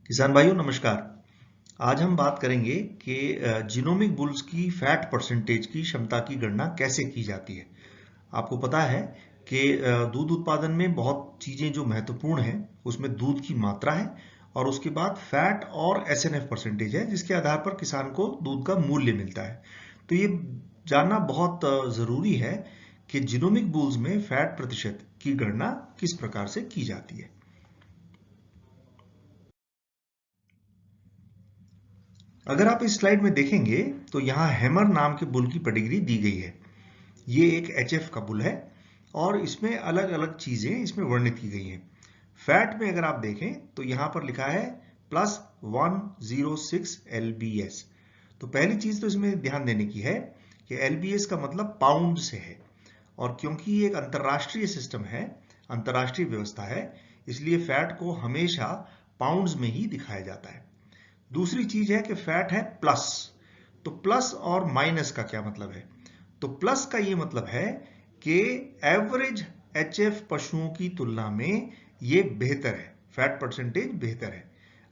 किसान भाइयों नमस्कार। आज हम बात करेंगे कि जीनोमिक बुल्स की फैट परसेंटेज की क्षमता की गणना कैसे की जाती है। आपको पता है कि दूध उत्पादन में बहुत चीजें जो महत्वपूर्ण हैं उसमें दूध की मात्रा है और उसके बाद फैट और एसएनएफ परसेंटेज है जिसके आधार पर किसान को दूध का मूल्य मिलता है। तो ये जानना बहुत जरूरी है कि जीनोमिक बुल्स में फैट प्रतिशत की गणना किस प्रकार से की जाती है। अगर आप इस स्लाइड में देखेंगे तो यहाँ हैमर नाम के बुल की पेडिग्री दी गई है। ये एक एचएफ का बुल है और इसमें अलग अलग चीजें इसमें वर्णित की गई हैं। फैट में अगर आप देखें तो यहाँ पर लिखा है +106 LBS। तो पहली चीज तो इसमें ध्यान देने की है कि LBS का मतलब पाउंड से है और क्योंकि ये एक अंतरराष्ट्रीय सिस्टम है, अंतरराष्ट्रीय व्यवस्था है, इसलिए फैट को हमेशा पाउंड्स में ही दिखाया जाता है। दूसरी चीज है कि फैट है प्लस। तो प्लस और माइनस का क्या मतलब है? तो प्लस का ये मतलब है कि एवरेज एचएफ पशुओं की तुलना में ये बेहतर है, फैट परसेंटेज बेहतर है।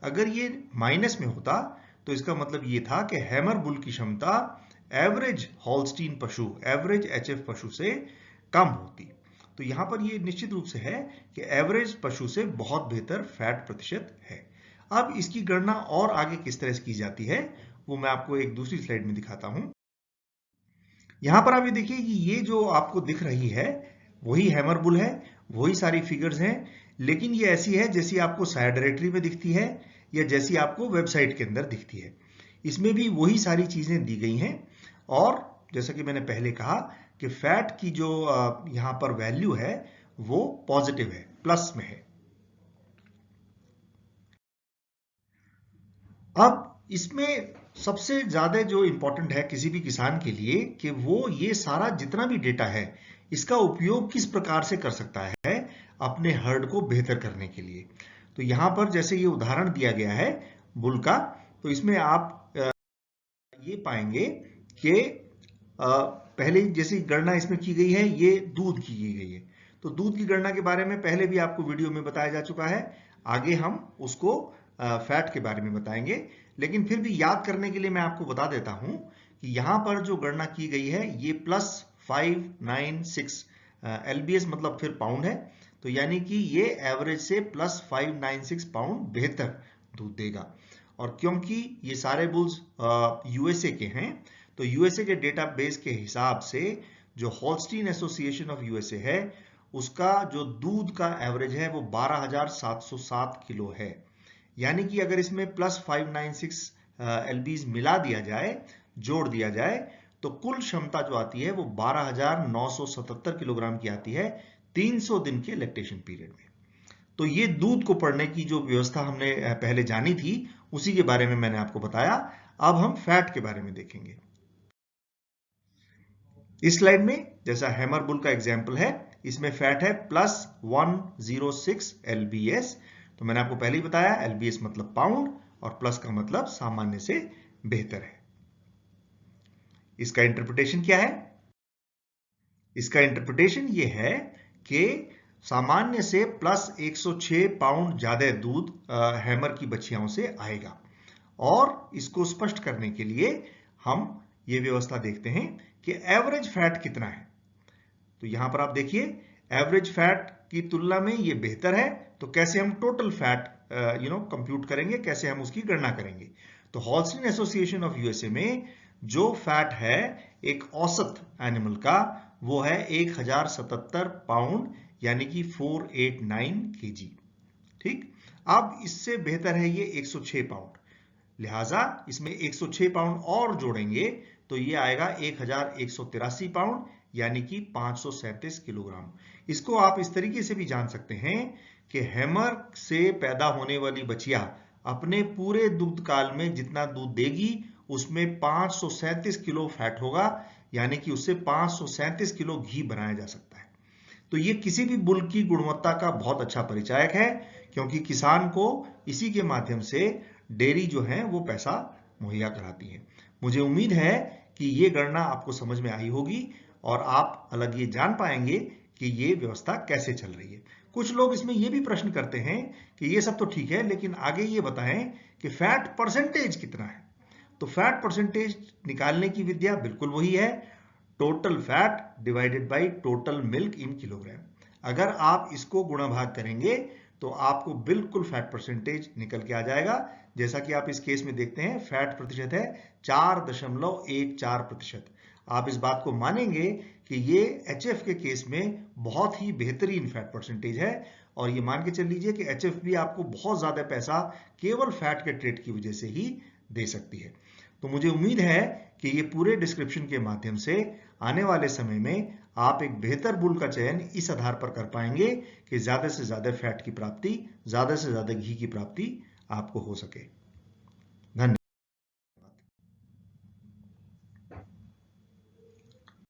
अगर ये माइनस में होता तो इसका मतलब ये था कि हैमर बुल की क्षमता एवरेज हॉल्स्टीन पशु, एवरेज एचएफ पशु से कम होती। तो यहां पर ये निश्चित रूप से है कि एवरेज पशु से बहुत बेहतर फैट प्रतिशत है। अब इसकी गणना और आगे किस तरह से की जाती है वो मैं आपको एक दूसरी स्लाइड में दिखाता हूं। यहां पर आप ये देखिए कि ये जो आपको दिख रही है वही हैमर बुल है, वही सारी फिगर्स हैं, लेकिन ये ऐसी है जैसी आपको साया डायरेक्टरी में दिखती है या जैसी आपको वेबसाइट के अंदर दिखती है। इसमें भी वही सारी चीजें दी गई हैं और जैसा कि मैंने पहले कहा कि फैट की जो यहां पर वैल्यू है वो पॉजिटिव है, प्लस में है। अब इसमें सबसे ज्यादा जो इंपॉर्टेंट है किसी भी किसान के लिए कि वो ये सारा जितना भी डेटा है इसका उपयोग किस प्रकार से कर सकता है अपने हर्ड को बेहतर करने के लिए। तो यहां पर जैसे ये उदाहरण दिया गया है बुल का, तो इसमें आप ये पाएंगे कि पहले जैसी गणना इसमें की गई है ये दूध की गई है। तो दूध की गणना के बारे में पहले भी आपको वीडियो में बताया जा चुका है। आगे हम उसको फैट के बारे में बताएंगे, लेकिन फिर भी याद करने के लिए मैं आपको बता देता हूं कि यहां पर जो गणना की गई है ये +596 LBS मतलब फिर पाउंड है। तो यानी कि ये एवरेज से +596 पाउंड बेहतर दूध देगा। और क्योंकि ये सारे बुल्स यूएसए के हैं तो यूएसए के डेटाबेस के हिसाब से जो हॉल्स्टीन एसोसिएशन ऑफ यूएसए है उसका जो दूध का एवरेज है वो 12,707 किलो है। यानी कि अगर इसमें +596 एलबीज मिला दिया जाए, जोड़ दिया जाए, तो कुल क्षमता जो आती है वो 12,977 किलोग्राम की आती है 300 दिन के लैक्टेशन पीरियड में। तो ये दूध को पढ़ने की जो व्यवस्था हमने पहले जानी थी उसी के बारे में मैंने आपको बताया। अब हम फैट के बारे में देखेंगे। इस स्लाइड में जैसा हैमर बुल का एग्जाम्पल है इसमें फैट है +106 LBS। तो मैंने आपको पहले ही बताया LBS मतलब पाउंड और प्लस का मतलब सामान्य से बेहतर है। इसका इंटरप्रिटेशन क्या है? इसका इंटरप्रिटेशन ये है कि सामान्य से +106 पाउंड ज्यादा दूध हैमर की बछियाओं से आएगा। और इसको स्पष्ट करने के लिए हम ये व्यवस्था देखते हैं कि एवरेज फैट कितना है। तो यहां पर आप देखिए एवरेज फैट की तुलना में ये बेहतर है। तो कैसे हम टोटल फैट कंप्यूट करेंगे, कैसे हम उसकी गणना करेंगे? तो हॉल्स्टीन एसोसिएशन ऑफ यूएसए में जो फैट है एक औसत एनिमल का वो है 1077 पाउंड यानी कि 489 केजी। ठीक, अब इससे बेहतर है ये 106 पाउंड, लिहाजा इसमें 106 पाउंड और जोड़ेंगे तो ये आएगा 1183 पाउंड यानी कि 537 किलोग्राम। इसको आप इस तरीके से भी जान सकते हैं कि हैमर से पैदा होने वाली बछिया अपने पूरे दूध काल में जितना दूध देगी उसमें 537 किलो फैट होगा, यानी कि उससे 537 किलो घी बनाया जा सकता है। तो ये किसी भी बुल की गुणवत्ता का बहुत अच्छा परिचायक है क्योंकि किसान को इसी के माध्यम से डेयरी जो है वो पैसा मुहैया कराती है। मुझे उम्मीद है कि ये गणना आपको समझ में आई होगी और आप अलग ये जान पाएंगे कि ये व्यवस्था कैसे चल रही है। कुछ लोग इसमें ये भी प्रश्न करते हैं कि ये सब तो ठीक है, लेकिन आगे ये बताएं कि फैट परसेंटेज कितना है। तो फैट परसेंटेज निकालने की विद्या बिल्कुल वही है, total fat divided by total milk in kilogram. अगर आप इसको गुणा भाग करेंगे तो आपको बिल्कुल फैट परसेंटेज निकल के आ जाएगा। जैसा कि आप इस केस में देखते हैं, फैट प्रतिशत है 4.14%। आप इस बात को मानेंगे कि ये HF के केस में बहुत ही बेहतरीन फैट परसेंटेज है, और ये मान के चल लीजिए कि HF भी आपको बहुत ज्यादा पैसा केवल फैट के ट्रेड की वजह से ही दे सकती है। तो मुझे उम्मीद है कि ये पूरे डिस्क्रिप्शन के माध्यम से आने वाले समय में आप एक बेहतर बुल का चयन इस आधार पर कर पाएंगे कि ज्यादा से ज्यादा फैट की प्राप्ति, ज्यादा से ज्यादा घी की प्राप्ति आपको हो सके।